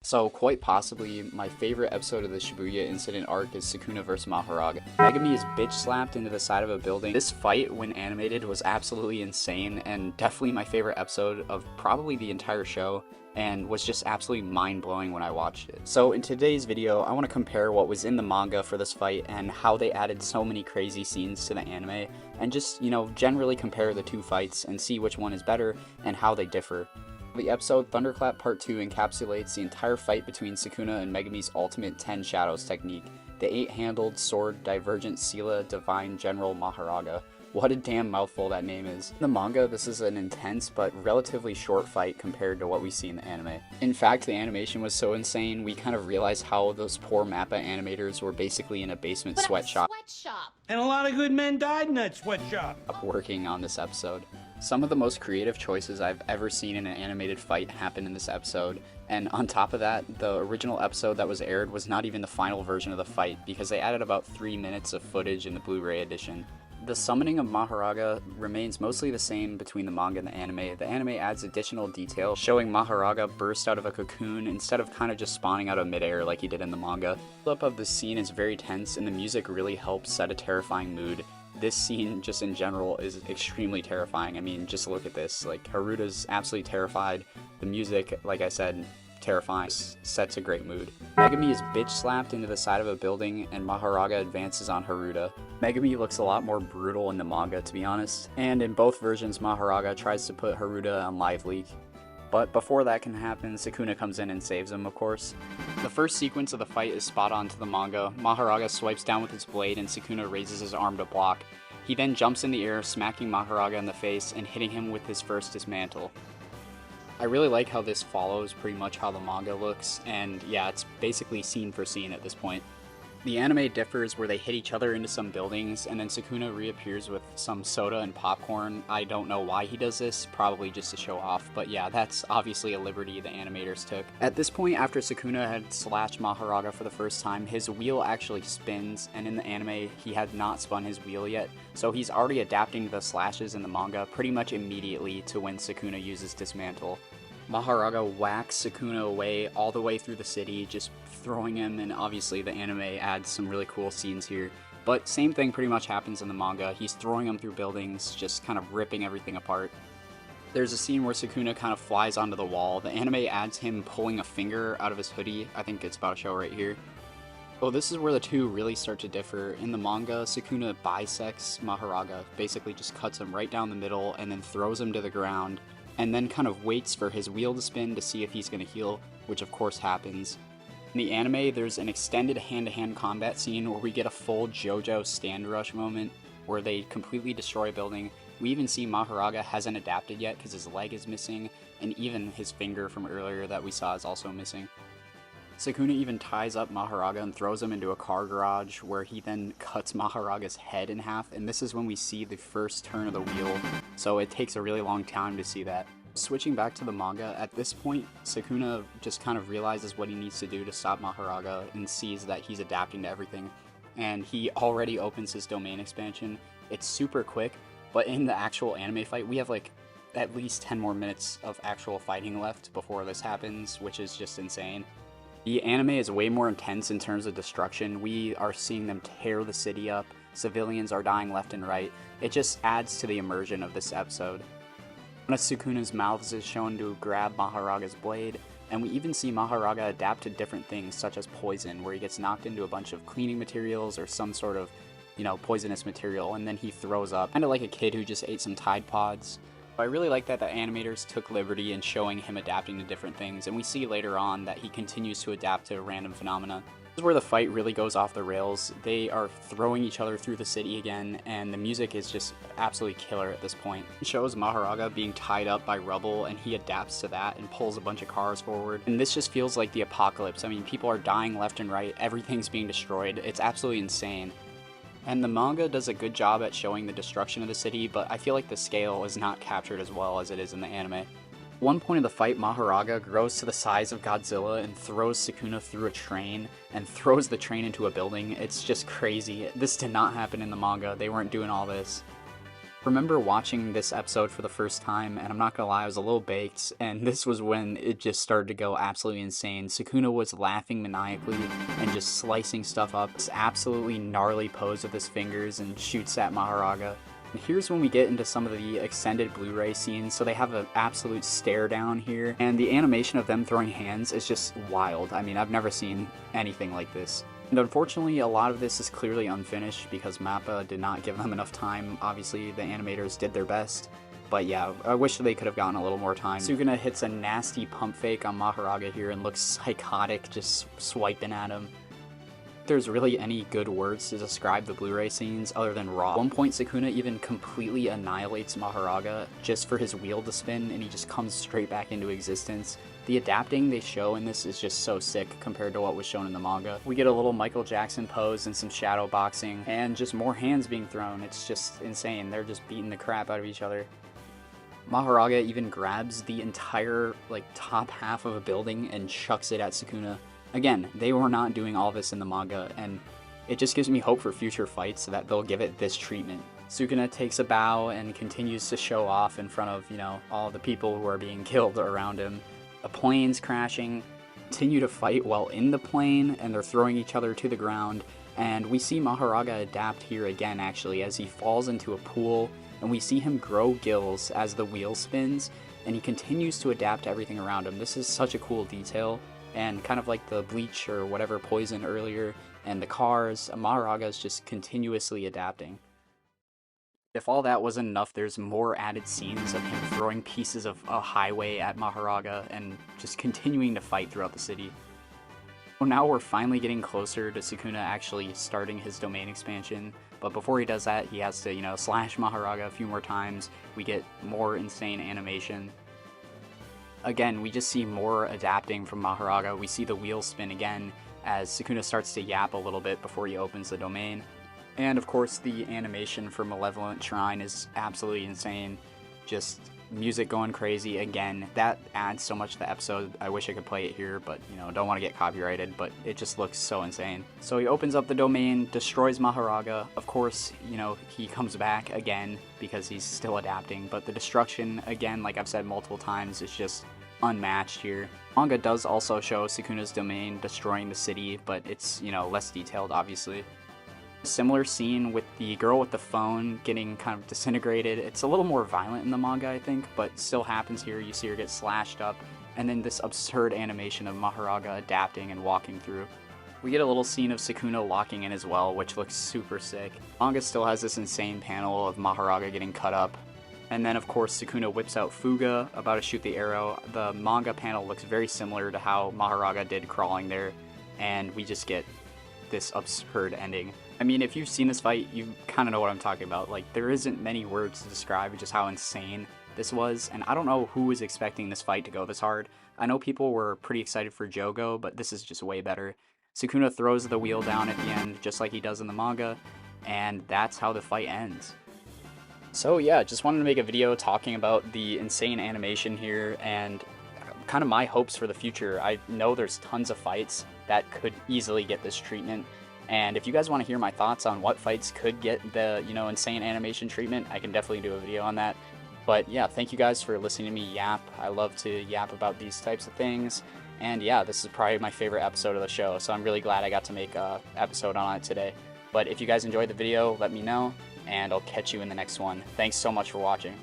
So quite possibly, my favorite episode of the Shibuya incident arc is Sukuna vs Mahoraga. Megami is bitch slapped into the side of a building. This fight, when animated, was absolutely insane and definitely my favorite episode of probably the entire show, and was just absolutely mind-blowing when I watched it. So in today's video, I want to compare what was in the manga for this fight and how they added so many crazy scenes to the anime, and just, generally compare the two fights and see which one is better and how they differ. The episode Thunderclap Part 2 encapsulates the entire fight between Sukuna and Megami's ultimate 10 Shadows technique, the 8-handled sword Divergent Sila Divine General Mahoraga. What a damn mouthful that name is. In the manga, this is an intense but relatively short fight compared to what we see in the anime. In fact, the animation was so insane, we kind of realized how those poor Mappa animators were basically in a basement sweatshop. And a lot of good men died in that sweatshop. Working on this episode. Some of the most creative choices I've ever seen in an animated fight happened in this episode, and on top of that, the original episode that was aired was not even the final version of the fight because they added about 3 minutes of footage in the Blu-ray edition. The summoning of Mahoraga remains mostly the same between the manga and the anime. The anime adds additional detail, showing Mahoraga burst out of a cocoon instead of kind of just spawning out of midair like he did in the manga. The build-up of the scene is very tense, and the music really helps set a terrifying mood. This scene, just in general, is extremely terrifying. I mean, just look at this. Like, Haruda's absolutely terrified. The music, like I said, terrifying, sets a great mood. Megami is bitch slapped into the side of a building, and Mahoraga advances on Haruda. Megami looks a lot more brutal in the manga, to be honest, and in both versions, Mahoraga tries to put Haruda on live leak. But before that can happen, Sukuna comes in and saves him, of course. The first sequence of the fight is spot on to the manga. Mahoraga swipes down with his blade and Sukuna raises his arm to block. He then jumps in the air, smacking Mahoraga in the face and hitting him with his first dismantle. I really like how this follows pretty much how the manga looks, and yeah, it's basically scene for scene at this point. The anime differs where they hit each other into some buildings, and then Sukuna reappears with some soda and popcorn. I don't know why he does this, probably just to show off, but yeah, that's obviously a liberty the animators took. At this point, after Sukuna had slashed Mahoraga for the first time, his wheel actually spins, and in the anime, he had not spun his wheel yet, so he's already adapting to the slashes in the manga pretty much immediately to when Sukuna uses Dismantle. Mahoraga whacks Sukuna away all the way through the city, just throwing him, and obviously the anime adds some really cool scenes here. But same thing pretty much happens in the manga. He's throwing him through buildings, just kind of ripping everything apart. There's a scene where Sukuna kind of flies onto the wall. The anime adds him pulling a finger out of his hoodie. I think it's about to show right here. Oh, this is where the two really start to differ. In the manga, Sukuna bisects Mahoraga, basically just cuts him right down the middle and then throws him to the ground, and then kind of waits for his wheel to spin to see if he's going to heal, which of course happens. In the anime, there's an extended hand-to-hand combat scene where we get a full JoJo stand rush moment where they completely destroy a building. We even see Mahoraga hasn't adapted yet because his leg is missing, and even his finger from earlier that we saw is also missing. Sukuna even ties up Mahoraga and throws him into a car garage where he then cuts Mahoraga's head in half, and this is when we see the first turn of the wheel, so it takes a really long time to see that. Switching back to the manga, at this point, Sukuna just kind of realizes what he needs to do to stop Mahoraga and sees that he's adapting to everything, and he already opens his domain expansion. It's super quick, but in the actual anime fight, we have like at least 10 more minutes of actual fighting left before this happens, which is just insane. The anime is way more intense in terms of destruction. We are seeing them tear the city up, civilians are dying left and right. It just adds to the immersion of this episode. One of Sukuna's mouths is shown to grab Mahoraga's blade, and we even see Mahoraga adapt to different things such as poison, where he gets knocked into a bunch of cleaning materials or some sort of, poisonous material, and then he throws up, kind of like a kid who just ate some Tide Pods. I really like that the animators took liberty in showing him adapting to different things, and we see later on that he continues to adapt to random phenomena. This is where the fight really goes off the rails. They are throwing each other through the city again, and the music is just absolutely killer at this point. It shows Mahoraga being tied up by rubble, and he adapts to that and pulls a bunch of cars forward. And this just feels like the apocalypse. I mean, people are dying left and right, everything's being destroyed. It's absolutely insane. And the manga does a good job at showing the destruction of the city, but I feel like the scale is not captured as well as it is in the anime. One point of the fight, Mahoraga grows to the size of Godzilla and throws Sukuna through a train and throws the train into a building. It's just crazy. This did not happen in the manga. They weren't doing all this. Remember watching this episode for the first time, and I'm not gonna lie, I was a little baked, and this was when it just started to go absolutely insane. Sukuna was laughing maniacally and just slicing stuff up. This absolutely gnarly pose with his fingers and shoots at Mahoraga. And here's when we get into some of the extended Blu-ray scenes, so they have an absolute stare down here, and the animation of them throwing hands is just wild. I mean, I've never seen anything like this. And unfortunately, a lot of this is clearly unfinished because MAPPA did not give them enough time. Obviously, the animators did their best, but yeah, I wish they could have gotten a little more time. Sukuna hits a nasty pump fake on Mahoraga here and looks psychotic, just swiping at him. If there's really any good words to describe the Blu-ray scenes other than raw. At one point, Sukuna even completely annihilates Mahoraga just for his wheel to spin, and he just comes straight back into existence. The adapting they show in this is just so sick compared to what was shown in the manga. We get a little Michael Jackson pose and some shadow boxing, and just more hands being thrown. It's just insane. They're just beating the crap out of each other. Mahoraga even grabs the entire top half of a building and chucks it at Sukuna. Again, they were not doing all this in the manga, and it just gives me hope for future fights so that they'll give it this treatment. Sukuna takes a bow and continues to show off in front of, all the people who are being killed around him. The plane's crashing, continue to fight while in the plane, and they're throwing each other to the ground. And we see Mahoraga adapt here again, actually, as he falls into a pool, and we see him grow gills as the wheel spins, and he continues to adapt to everything around him. This is such a cool detail, and kind of like the bleach or whatever poison earlier, and the cars, Mahoraga is just continuously adapting. If all that wasn't enough, there's more added scenes of him throwing pieces of a highway at Mahoraga and just continuing to fight throughout the city. Well, now we're finally getting closer to Sukuna actually starting his domain expansion, but before he does that, he has to, slash Mahoraga a few more times. We get more insane animation. Again, we just see more adapting from Mahoraga. We see the wheel spin again as Sukuna starts to yap a little bit before he opens the domain. And of course, the animation for Malevolent Shrine is absolutely insane. Just music going crazy again. That adds so much to the episode. I wish I could play it here, but don't want to get copyrighted, but it just looks so insane. So he opens up the domain, destroys Mahoraga. Of course, he comes back again because he's still adapting, but the destruction, again, like I've said multiple times, is just unmatched here. Manga does also show Sukuna's domain destroying the city, but it's, less detailed, obviously. Similar scene with the girl with the phone getting kind of disintegrated. It's a little more violent in the manga, I think, but still happens here. You see her get slashed up, and then this absurd animation of Mahoraga adapting and walking through. We get a little scene of Sukuna locking in as well, which looks super sick. Manga still has this insane panel of Mahoraga getting cut up. And then, of course, Sukuna whips out Fuga, about to shoot the arrow. The manga panel looks very similar to how Mahoraga did crawling there, and we just get this absurd ending. I mean, if you've seen this fight, you kind of know what I'm talking about. There isn't many words to describe just how insane this was, and I don't know who was expecting this fight to go this hard. I know people were pretty excited for Jogo, but this is just way better. Sukuna throws the wheel down at the end, just like he does in the manga, and that's how the fight ends. So yeah, just wanted to make a video talking about the insane animation here and kind of my hopes for the future. I know there's tons of fights that could easily get this treatment, and if you guys want to hear my thoughts on what fights could get the, insane animation treatment, I can definitely do a video on that. But yeah, thank you guys for listening to me yap. I love to yap about these types of things, and yeah, this is probably my favorite episode of the show, so I'm really glad I got to make an episode on it today. But if you guys enjoyed the video, let me know, and I'll catch you in the next one. Thanks so much for watching.